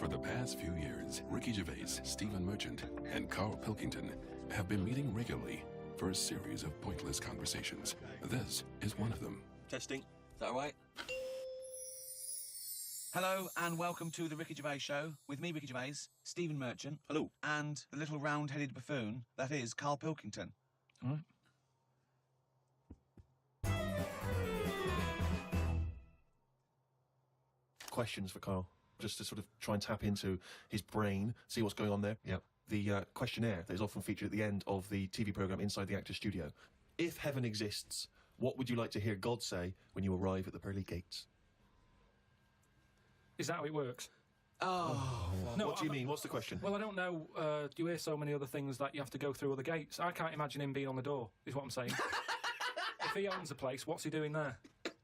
For the past few years, Ricky Gervais, Stephen Merchant, and Carl Pilkington have been meeting regularly for a series of pointless conversations. This is one of them. Testing. Is that all right? Hello and welcome to the Ricky Gervais Show with me, Ricky Gervais, Stephen Merchant. Hello. And the little round-headed buffoon that is Karl Pilkington. All right. Questions for Carl, just to sort of try and tap into his brain, see what's going on there. Yep. The questionnaire that is often featured at the end of the TV programme Inside the Actor's Studio. If heaven exists, what would you like to hear God say when you arrive at the pearly gates? Is that how it works? Oh. No, what do you mean? What's the question? Well, I don't know. You hear so many other things that you have to go through other gates. I can't imagine him being on the door, is what I'm saying. If he owns the place, what's he doing there?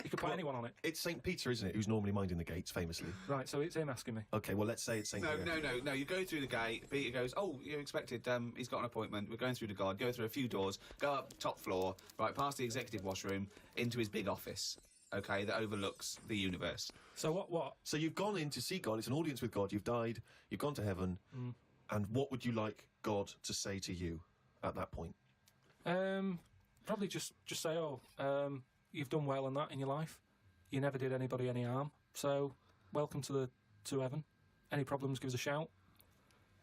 You could put anyone on it. It's St. Peter, isn't it, who's normally minding the gates, famously. Right, so it's him asking me. OK, well, let's say it's St. Peter. No, you go through the gate, Peter goes, oh, you're expected, he's got an appointment, we're going through the guard, go through a few doors, go up top floor, right, past the executive washroom, into his big office, OK, that overlooks the universe. So what? So you've gone in to see God, it's an audience with God, you've died, you've gone to heaven, and what would you like God to say to you at that point? Probably just say, you've done well in that in your life. You never did anybody any harm, so welcome to heaven. Any problems, give us a shout.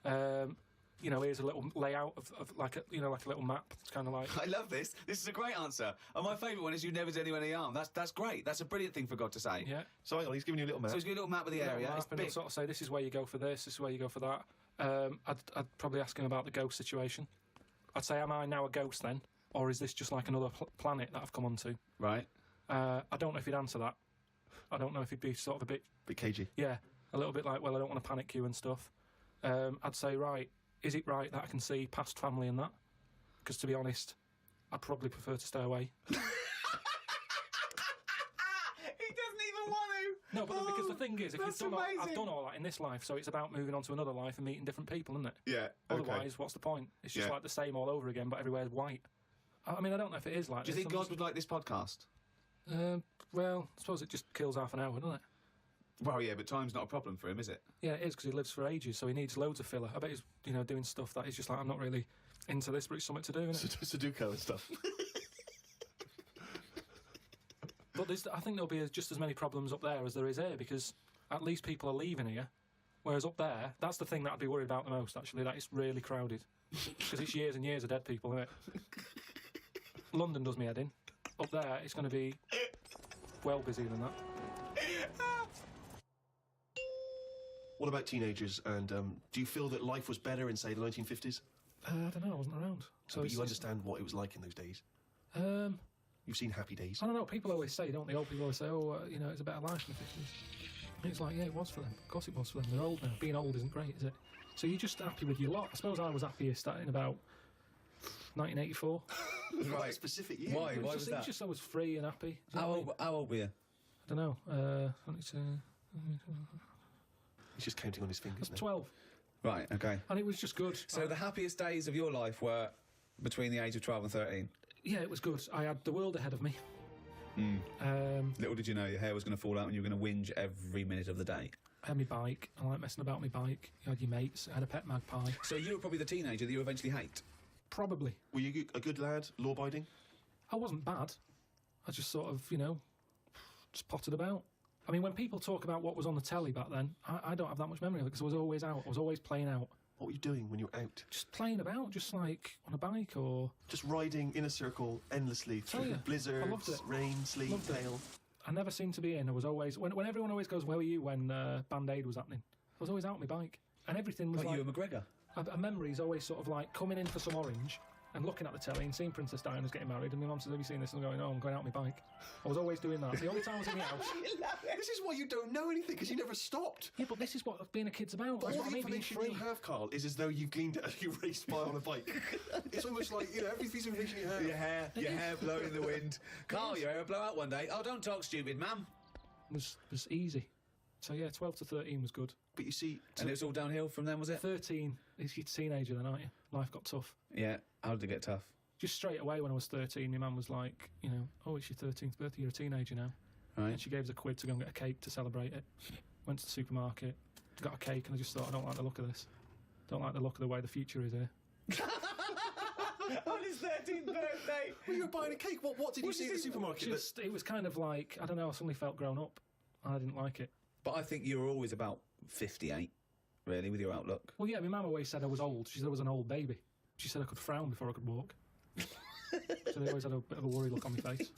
Here's a little layout of like a little map. It's kind of like... I love this. This is a great answer. And my favourite one is you never did anyone any harm. That's great. That's a brilliant thing for God to say. Yeah. So hang on, he's giving you a little map. So he's giving you a little map of the area. Map, and he'll sort of say, this is where you go for this is where you go for that. I'd probably ask him about the ghost situation. I'd say, am I now a ghost then? Or is this just like another planet that I've come onto? Right. I don't know if he'd answer that. I don't know if he'd be sort of a bit cagey. Yeah, a little bit like, well, I don't want to panic you and stuff. I'd say, right, is it right that I can see past family and that? Because to be honest, I'd probably prefer to stay away. He doesn't even want to! No, but because the thing is, if that's I've done all that in this life, so it's about moving on to another life and meeting different people, isn't it? Yeah, Otherwise, what's the point? It's just like the same all over again, but everywhere's white. I mean, I don't know if it is like this. Do you think God would like this podcast? Well, I suppose it just kills half an hour, doesn't it? Well, yeah, but time's not a problem for him, is it? Yeah, it is, because he lives for ages, so he needs loads of filler. I bet he's, doing stuff that he's just like, I'm not really into this, but it's something to do, isn't it? Sudoku and stuff. But I think there'll be just as many problems up there as there is here, because at least people are leaving here, whereas up there, that's the thing that I'd be worried about the most, actually, that it's really crowded. Because it's years and years of dead people, isn't it? London does me head in. Up there, it's going to be well busier than that. What about teenagers, and do you feel that life was better in, say, the 1950s? I don't know, I wasn't around. So but you understand what it was like in those days? You've seen happy days? I don't know, people always say, don't they? Old people always say, it's a better life in the 50s. And it's like, yeah, it was for them. Of course it was for them. They're old now. Being old isn't great, is it? So you're just happy with your lot. I suppose I was happiest in about 1984. Right, specific year. Why was that? Just I was free and happy. How old were you? I don't know. 22... He's just counting on his fingers. I was 12. Right, okay. And it was just good. So the happiest days of your life between the age of 12 and 13? Yeah, it was good. I had the world ahead of me. Little did you know your hair was going to fall out and you were going to whinge every minute of the day. I had my bike. I like messing about my bike. You had your mates. I had a pet magpie. So you were probably the teenager that you eventually hate? Probably. Were you a good lad, law-abiding? I wasn't bad. I just sort of, just potted about. I mean, when people talk about what was on the telly back then, I don't have that much memory of it because I was always out. I was always playing out. What were you doing when you were out? Just playing about, just like on a bike or... Just riding in a circle endlessly through blizzards, I loved it. rain, sleet, hail. I never seemed to be in. I was always... When everyone always goes, where were you when Band-Aid was happening? I was always out on my bike. And everything was like you and McGregor? A memory's always sort of like coming in for some orange and looking at the telly and seeing Princess Diana's getting married and my mum says, have you seen this? And I'm going, oh, I'm going out on my bike. I was always doing that. The only time I was in the house... This is why you don't know anything, because you never stopped. Yeah, but this is what being a kid's about. All the information you have, Carl, is as though you've gleaned it as you raced by on a bike. It's almost like, every piece of information you have. Your hair blowing in the wind. Carl, your hair will blow out one day. Oh, don't talk stupid, ma'am. It was easy. So yeah, 12 to 13 was good. But you see... And it was all downhill from then, was it? 13, you're a teenager then, aren't you? Life got tough. Yeah, how did it get tough? Just straight away when I was 13, my mum was like, oh, it's your 13th birthday, you're a teenager now. Right. And she gave us a quid to go and get a cake to celebrate it. Went to the supermarket. got a cake, and I just thought, I don't like the look of this. Don't like the look of the way the future is here. On his 13th birthday. Well, you were buying a cake. What did you see at the supermarket? Just, it was kind of like, I don't know, I suddenly felt grown up. I didn't like it. But I think you were always about 58, really, with your outlook. Well, yeah, my mum always said I was old. She said I was an old baby. She said I could frown before I could walk. So they always had a bit of a worried look on my face.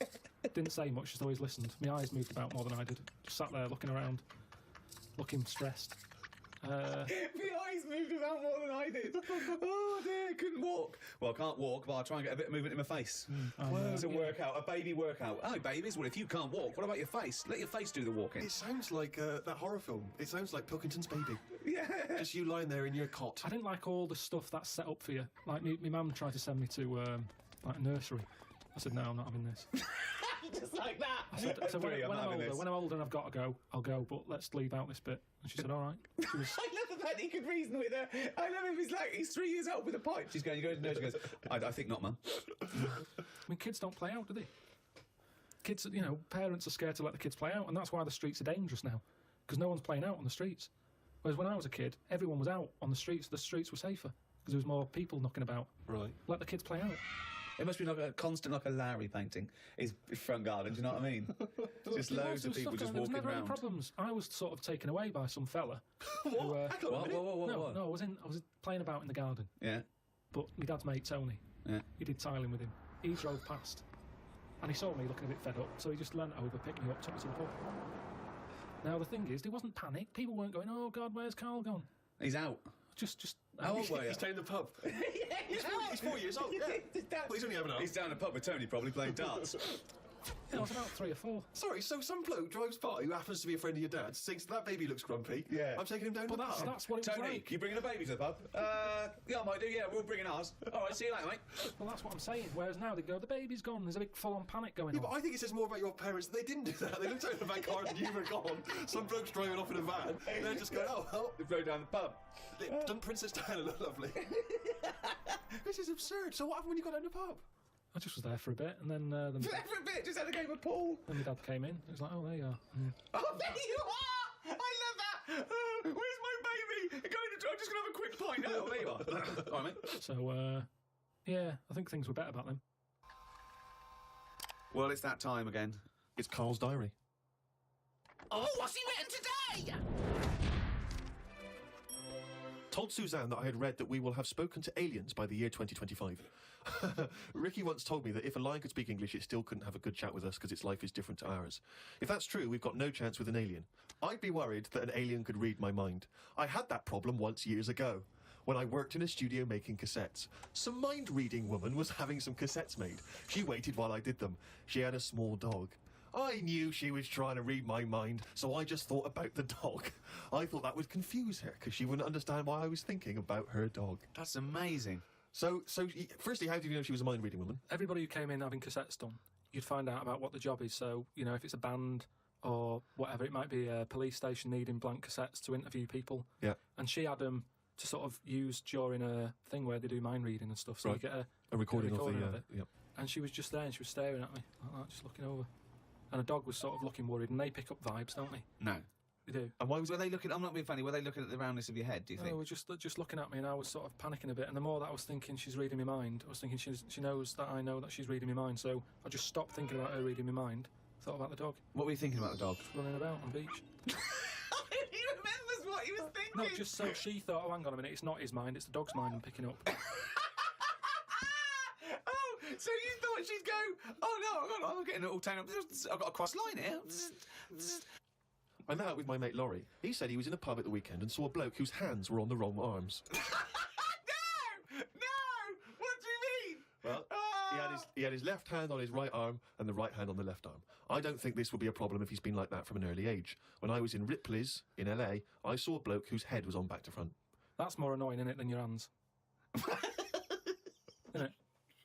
Didn't say much, just always listened. My eyes moved about more than I did. Just sat there looking around, looking stressed. My eyes moved about more than I did. Oh dear, couldn't walk. Well, I can't walk, but I'll try and get a bit of movement in my face. It's a workout, a baby workout. Oh, babies, well, if you can't walk, what about your face? Let your face do the walking. It sounds like that horror film. It sounds like Pilkington's Baby. Yeah. Just you lying there in your cot. I didn't like all the stuff that's set up for you. Like, my mum tried to send me to, like, a nursery. I said, no, I'm not having this. Just like that. I said when I'm older and I've got to go, I'll go, but let's leave out this bit. And she said, all right. She was, I love the fact he could reason with her. I love him. He's 3 years old with a pipe. She's going, you go to the nurse. She goes, I think not, Mum. I mean, kids don't play out, do they? Kids, you know, parents are scared to let the kids play out, and that's why the streets are dangerous now, because no one's playing out on the streets. Whereas when I was a kid, everyone was out on the streets. The streets were safer because there was more people knocking about. Right. Let the kids play out. It must be like a constant, like a Lowry painting, his front garden, do you know what I mean? Just loads of people just walking There was never any around. problems. I was sort of taken away by some fella. What? What? No, I was playing about in the garden. Yeah. But my dad's mate, Tony, Yeah. he did tiling with him. He drove past, and he saw me looking a bit fed up, so he just leant over, picked me up, took me to the pub. Now, the thing is, there wasn't panic. People weren't going, oh, God, where's Carl gone? He's out. Just... How old were you? He's down the pub. He's 4 years old, yeah. Well, he's only having a... He's down the pub with Tony, probably playing darts. Yeah, I was about 3 or 4. Sorry, so some bloke drives by who happens to be a friend of your dad's, thinks that baby looks grumpy. Yeah. I'm taking him down to the pub. That's what it was Tony, like. you bringing a baby to the pub? Yeah, I might do, yeah, we'll bring in ours. All right, see you later, mate. Well, that's what I'm saying. Whereas now they go, the baby's gone. There's a big full-on panic going Yeah, on. but I think it says more about your parents that they didn't do that. They looked out in the back car and you were gone. Some bloke's driving off in a van. And they're just going, oh, well, They rode down the pub. doesn't Princess Diana look lovely? This is absurd. So what happened when you got down the pub? I just was there for a bit, and then... For a bit, just had a game of pool. Then my dad came in. It was like, oh, there you are. Oh, there you are! I love that! Where's my baby? I'm just going to have a quick pint. Oh, there you are. All right, mate. So, yeah, I think things were better back then. Well, it's that time again. It's Carl's diary. Oh, what's he written today? Told Suzanne that I had read that we will have spoken to aliens by the year 2025. Ricky once told me that if a lion could speak English, it still couldn't have a good chat with us because its life is different to ours. If that's true, we've got no chance with an alien. I'd be worried that an alien could read my mind. I had that problem once years ago, when I worked in a studio making cassettes. Some mind-reading woman was having some cassettes made. She waited while I did them. She had a small dog. I knew she was trying to read my mind, so I just thought about the dog. I thought that would confuse her, because she wouldn't understand why I was thinking about her dog. That's amazing. So, firstly, how did you know she was a mind-reading woman? Everybody who came in having cassettes done, you'd find out about what the job is. So, you know, if it's a band or whatever, it might be a police station needing blank cassettes to interview people. Yeah. And she had them to sort of use during a thing where they do mind reading and stuff. So Right. you get A recording, of of it. the... Yep. And she was just there and she was staring at me like that, just looking over. And the dog was sort of looking worried, and they pick up vibes, don't they? No. They do. And why was Were they looking... I'm not being funny. Were they looking at the roundness of your head, do you No, think? they were just looking at me, and I was sort of panicking a bit. And the more that I was thinking she's reading my mind, I was thinking she knows that I know that she's reading my mind. So I just stopped thinking about her reading my mind, thought about the dog, What were you thinking about the dog? running about on the beach. He remembers what he was thinking. No, just so she thought, oh, hang on a minute, it's not his mind, it's the dog's mind I'm picking up. Oh, so you thought she'd go, oh no, I'm getting it all tangled up. I've got a cross line here. I met up with my mate Laurie. He said he was in a pub at the weekend and saw a bloke whose hands were on the wrong arms. No! What do you mean? Well, he had his left hand on his right arm and the right hand on the left arm. I don't think this would be a problem if he's been like that from an early age. When I was in Ripley's in LA, I saw a bloke whose head was on back to front. That's more annoying, isn't it, than your hands? Isn't it?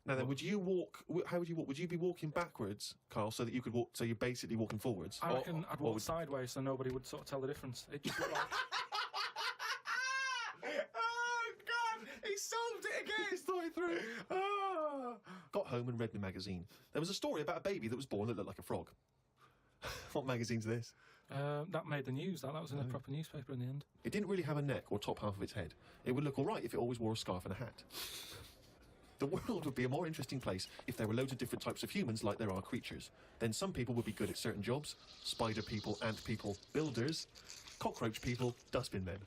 Now then, would you walk? How would you walk? Would you be walking backwards, Carl, so that you could walk? So you're basically walking forwards. I reckon I'd or walk sideways so nobody would sort of tell the difference. It just looked like... Oh, God! He solved it again! He's thought it through. Ah. Got home and read my magazine. There was a story about a baby that was born that looked like a frog. What magazine's this? That made the news. That was in a proper newspaper in the end. It didn't really have a neck or top half of its head. It would look all right if it always wore a scarf and a hat. The world would be a more interesting place if there were loads of different types of humans like there are creatures. Then some people would be good at certain jobs. Spider people, ant people, builders. Cockroach people, dustbin men.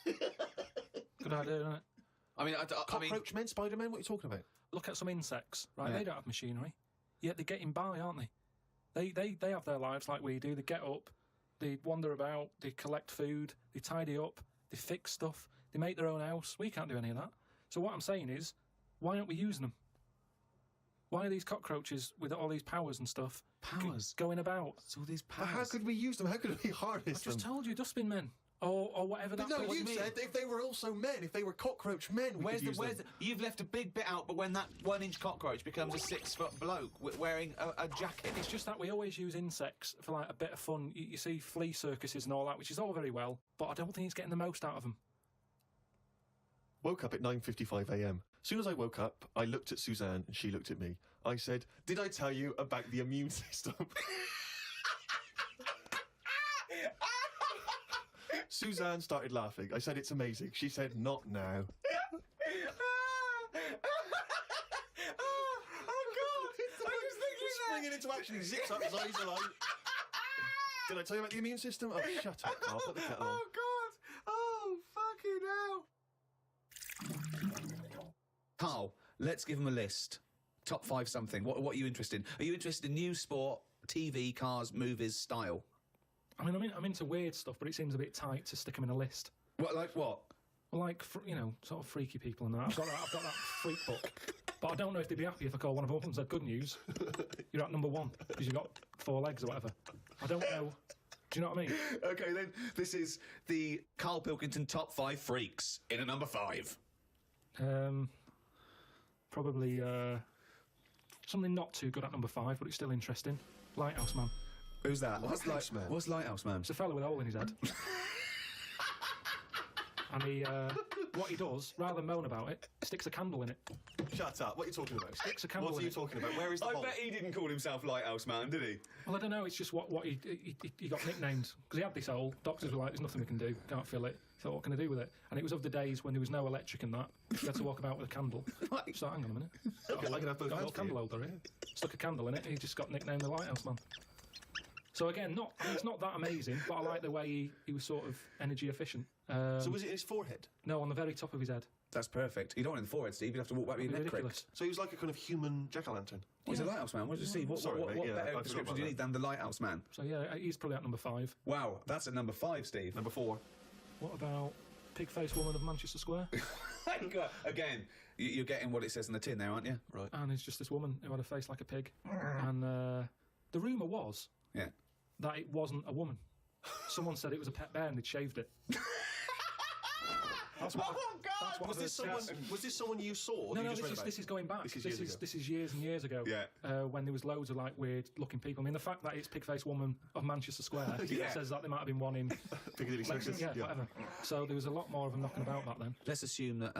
Good idea, isn't it? I mean, Cockroach men, spider men, what are you talking about? Look at some insects, right? Yeah. They don't have machinery, yet they're getting by, aren't they? They have their lives like we do. They get up, they wander about, they collect food, they tidy up, they fix stuff, they make their own house. We can't do any of that. So what I'm saying is, why aren't we using them? Why are these cockroaches with all these powers and stuff going about? It's all these But powers. how could we use them? How could we harness I just them? told you, dustbin men. Or whatever that No, was. you said if they were also men, if they were cockroach men, we could use them. You've left a big bit out, but when that 1-inch cockroach becomes a 6-foot bloke wearing a jacket. It's just that we always use insects for like a bit of fun. You see flea circuses and all that, which is all very well, but I don't think it's getting the most out of them. Woke up at 9:55 a.m. Soon as I woke up, I looked at Suzanne and she looked at me. I said, "Did I tell you about the immune system?" Suzanne started laughing. I said, "It's amazing." She said, "Not now." Oh God! I was thinking that. Springing into action, he zips up, his eyes are like... Did I tell you about the immune system? Oh, shut up, Carl. Put the kettle on. Oh God! Oh fucking hell! Carl, let's give him a list. Top 5 something. What are you interested in? Are you interested in news, sport, TV, cars, movies, style? I mean, I'm into weird stuff, but it seems a bit tight to stick them in a list. What, like what? Well, like, sort of freaky people and that. I've got that freak book. But I don't know if they'd be happy if I call one of them up and said, "Good news, you're at number 1, because you've got 4 legs or whatever." I don't know. Do you know what I mean? Okay, then this is the Karl Pilkington top 5 freaks in a number 5. Probably something not too good at number 5, but it's still interesting. Lighthouse Man. Who's that? Lighthouse Man? What's Lighthouse Man? It's a fella with a hole in his head. And he, what he does, rather than moan about it, sticks a candle in it. Shut up. What are you talking about? Sticks a candle What are in you it. talking about? Where is the hole? he didn't call himself Lighthouse Man, did he? Well, I don't know, it's just what he got nicknamed. Because he had this hole, doctors were like, "There's nothing we can do, can't fill it." He thought, "What can I do with it?" And it was of the days when there was no electric and that. You had to walk about with a candle. So hang on a minute. Okay, I can have both Got a hands little for you. candle holder here. Stuck a candle in it, he just got nicknamed the Lighthouse Man. So again, it's not that amazing, but I like the way he was sort of energy efficient. So was it his forehead? No, on the very top of his head. That's perfect. You don't want it in the forehead, Steve. You'd have to walk back with your neck Ridiculous. cricked. So he was like a kind of human jack-o'-lantern? He's a Lighthouse Man. What did you see? What Sorry, mate. Yeah, I better forgot description about do you that. need than the Lighthouse Man? So yeah, he's probably at number 5. Wow, that's at number 5, Steve. Number 4. What about Pig-Faced Woman of Manchester Square? Again, you're getting what it says in the tin there, aren't you? Right. And it's just this woman who had a face like a pig. And the rumour was Yeah. that it wasn't a woman. Someone said it was a pet bear and they'd shaved it. That's what that's what Was I've heard. this someone you saw? Or No, you no, just read about this is going back. This is years ago. This is years and years ago. Yeah. When there was loads of like weird looking people. I mean, the fact that it's Pig-Faced Woman of Manchester Square Yeah. says that there might have been one in Piccadilly Circus? yeah, whatever. So there was a lot more of them knocking about back then. Let's assume that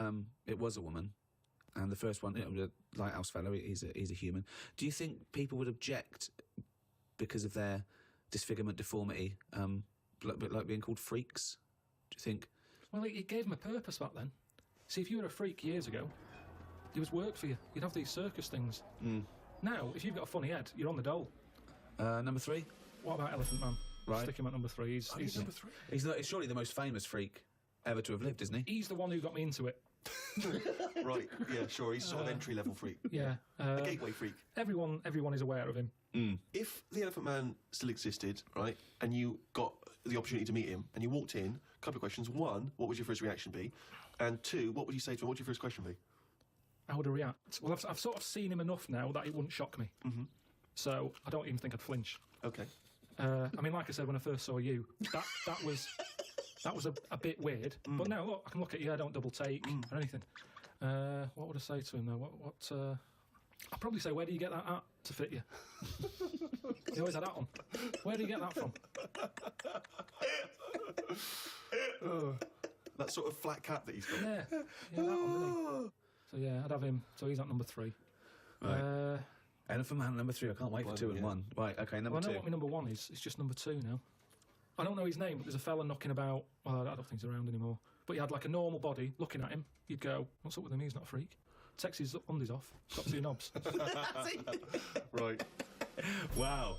it was a woman, and the first one, the Lighthouse fellow, he's a human. Do you think people would object because of their disfigurement, deformity, like being called freaks? Do you think? Well, it gave them a purpose back then. See, if you were a freak years ago, there was work for you. You'd have these circus things. Now, if you've got a funny head, you're on the dole. Number 3? What about Elephant Man? Right. Stick him at number 3. He's Number 3. He's surely the most famous freak ever to have lived, isn't he? He's the one who got me into it. Right, yeah, sure. He's sort of entry-level freak. Yeah. A gateway freak. Everyone is aware of him. If the Elephant Man still existed, right, and you got the opportunity to meet him, and you walked in, a couple of questions. 1, what would your first reaction be? And 2, what would you say to him? What would your first question be? How would I react? Well, I've sort of seen him enough now that it wouldn't shock me. So I don't even think I'd flinch. Okay. I mean, like I said when I first saw you, that was a bit weird. But now look, I can look at you. I don't double take or anything. What would I say to him though? I'd probably say, where do you get that at to fit you? You always had that on. Where do you get that from? That sort of flat cap that he's got. Yeah, that one, didn't he? So yeah, I'd have him. So he's at number 3. Right. Elephant Man number 3. I can't wait for 2 and 1. Right. Okay. Number Well, I know 2. what my number 1 is. It's just number 2 now. I don't know his name, but there's a fella knocking about. Well, I don't think he's around anymore. But he had like a normal body. Looking at him, you'd go, "What's up with him? He's not a freak." Takes his undies off. Got 2 knobs. Right. Wow.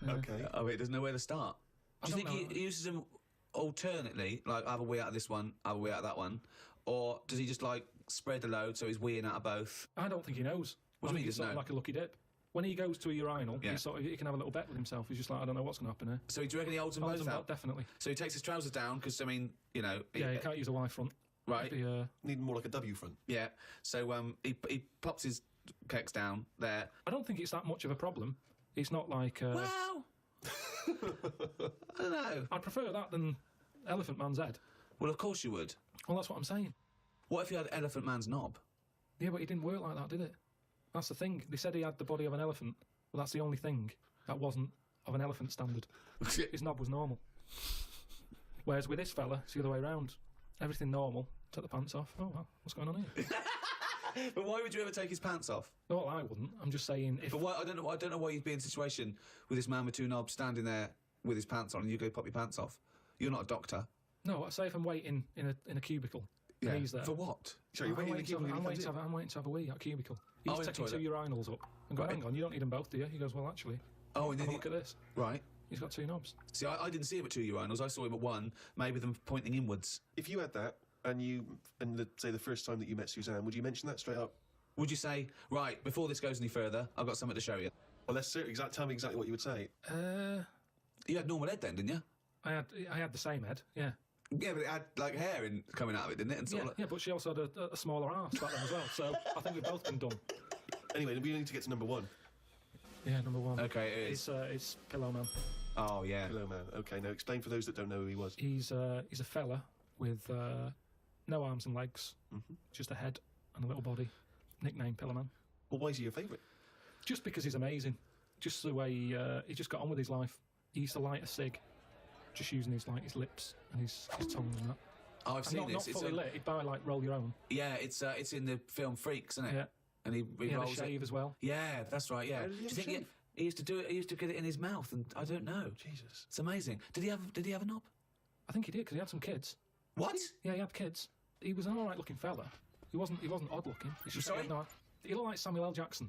Okay. Oh, wait, there's nowhere to start. Do you don't think know. he uses them alternately, like have a wee out of this one, have a wee out of that one, or does he just like spread the load so he's weeing out of both? I don't think he knows. What do you mean he It's doesn't sort of know? like a lucky dip. When he goes to a urinal, Yeah. he can have a little bet with himself. He's just like, I don't know what's going to happen here. So do you reckon he holds them Holds both them out? definitely. So he takes his trousers down because I mean, you know, Yeah, you can't use a Y front. right? It'd be, Need more like a W front. Yeah. So he pops his pecs down there. I don't think it's that much of a problem. It's not like... Well, I don't know. I'd prefer that than Elephant Man's head. Well, of course you would. Well, that's what I'm saying. What if you had Elephant Man's knob? Yeah, but it didn't work like that, did it? That's the thing. They said he had the body of an elephant. Well, that's the only thing that wasn't of an elephant standard. His knob was normal. Whereas with this fella, it's the other way around. Everything normal. Take the pants off. Oh, well, what's going on here? But why would you ever take his pants off? Well, I wouldn't. I'm just saying if... But why, I don't know why you'd be in a situation with this man with 2 knobs standing there with his pants on and you go pop your pants off. You're not a doctor. No, say if I'm waiting in a cubicle and he's there. For what? Sorry, you're I'm waiting in the waiting, queue I'm waiting to have a wee at a cubicle. He's Oh, in the taking 2 toilet. urinals up and going, Right. hang on, you don't need them both, do you? He goes, well, actually, Oh, and have then a look at this. right. He's got 2 knobs. See, I didn't see him at 2 urinals. I saw him at 1, maybe them pointing inwards. If you had that, say the first time that you met Suzanne, would you mention that straight up? Would you say, right, before this goes any further, I've got something to show you? Well, let's tell me exactly what you would say. You had normal head then, didn't you? I had the same head, yeah. Yeah, but it had like hair coming out of it, didn't it? And sort Yeah, of yeah, but she also had a smaller arse back then as well, so I think we've both been done. Anyway, we need to get to number 1. Yeah, number 1. Okay, it is. It's Pillow Man. Oh, yeah. Hello, man. Okay, now explain for those that don't know who he was. He's a fella with no arms and legs, just a head and a little body. Nickname Pillow Man. Well, why is he your favourite? Just because he's amazing. Just the way he just got on with his life. He used to light a cig, just using his lips and his tongue and that. Oh, I've And seen not this. fully lit. He'd buy Roll Your Own. Yeah, it's in the film Freaks, isn't it? Yeah. And he He had a rolls shave it. as well. Yeah, that's right. Yeah. Where Do did he you have a think shave? he used to do it? He used to get it in his mouth, and I don't know. Jesus. It's amazing. Did he have a knob? I think he did because he had some kids. What? Yeah, he had kids. He was an all right looking fella. He wasn't odd looking. It's just Sorry? he looked like Samuel L. Jackson.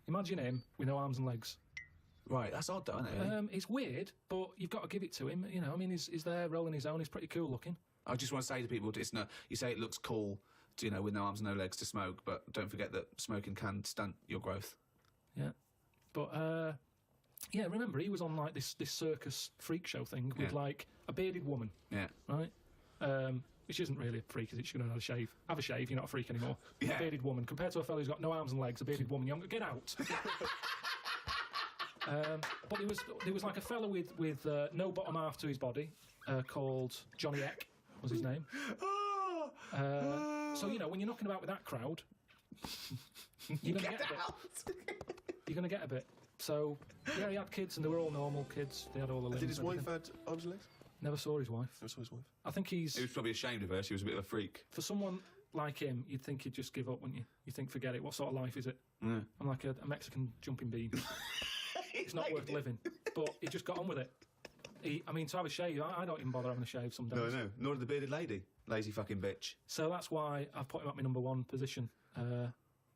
Imagine him with no arms and legs. Right, that's odd, though, isn't it? It's weird, but you've got to give it to him. You know, I mean, he's there rolling his own. He's pretty cool looking. I just want to say to people, it's no. You say it looks cool, you know, with no arms and no legs to smoke, but don't forget that smoking can stunt your growth. Yeah, but yeah, remember he was on like this circus freak show thing with Yeah. like a bearded woman, Yeah. right? Which isn't really a freak, is it? She's going to have a shave. Have a shave, you're not a freak anymore. Yeah. A bearded woman compared to a fellow who's got no arms and legs. A bearded woman, you get out. But there was like a fellow with no bottom half to his body, called Johnny Eck was his name. So you know when you're knocking about with that crowd, you're going to get a bit. You're going to get a bit. So yeah, he had kids and they were all normal kids. They had all the limbs. Did his and wife everything. had arms and legs? Never saw his wife. Never saw his wife. I think He was probably ashamed of her. She was a bit of a freak. for someone like him, you'd think he'd just give up, wouldn't you? You think, forget it. What sort of life is it? Yeah. I'm like a Mexican jumping bean. It's not worth living. But he just got on with it. I mean, to have a shave, I don't even bother having a shave some days. No. Nor did the bearded lady. Lazy fucking bitch. So that's why I've put him at my number 1 position.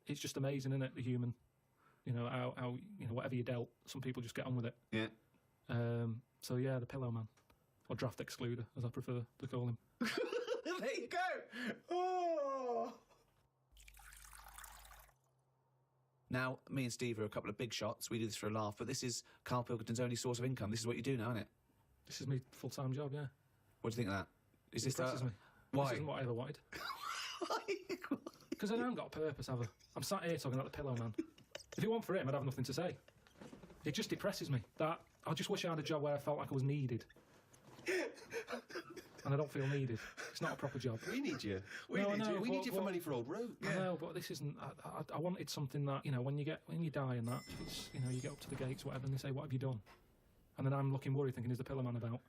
It's just amazing, isn't it, the human? You know, how you know, whatever you dealt, some people just get on with it. Yeah. So yeah, the Pillow Man. Or Draft Excluder, as I prefer to call him. There you go. Oh. Now, me and Steve are a couple of big shots. We do this for a laugh, but this is Karl Pilkington's only source of income. This is what you do now, isn't it? This is my full-time job, yeah. What do you think of that? Is this Impresses me. Why? This isn't what I ever wanted. Because I haven't got a purpose, have I? I'm sat here talking about the Pillow Man. If it weren't for him, I'd have nothing to say. It just depresses me. That I just wish I had a job where I felt like I was needed. And I don't feel needed. It's not a proper job. We need you. No, I know, We need you for but- money for old road. I know, but this isn't. I wanted something that, you know, when you die and that, it's, you know, you get up to the gates, whatever, and they say, "What have you done?" And then I'm looking worried, thinking, "Is the Pillow Man about?"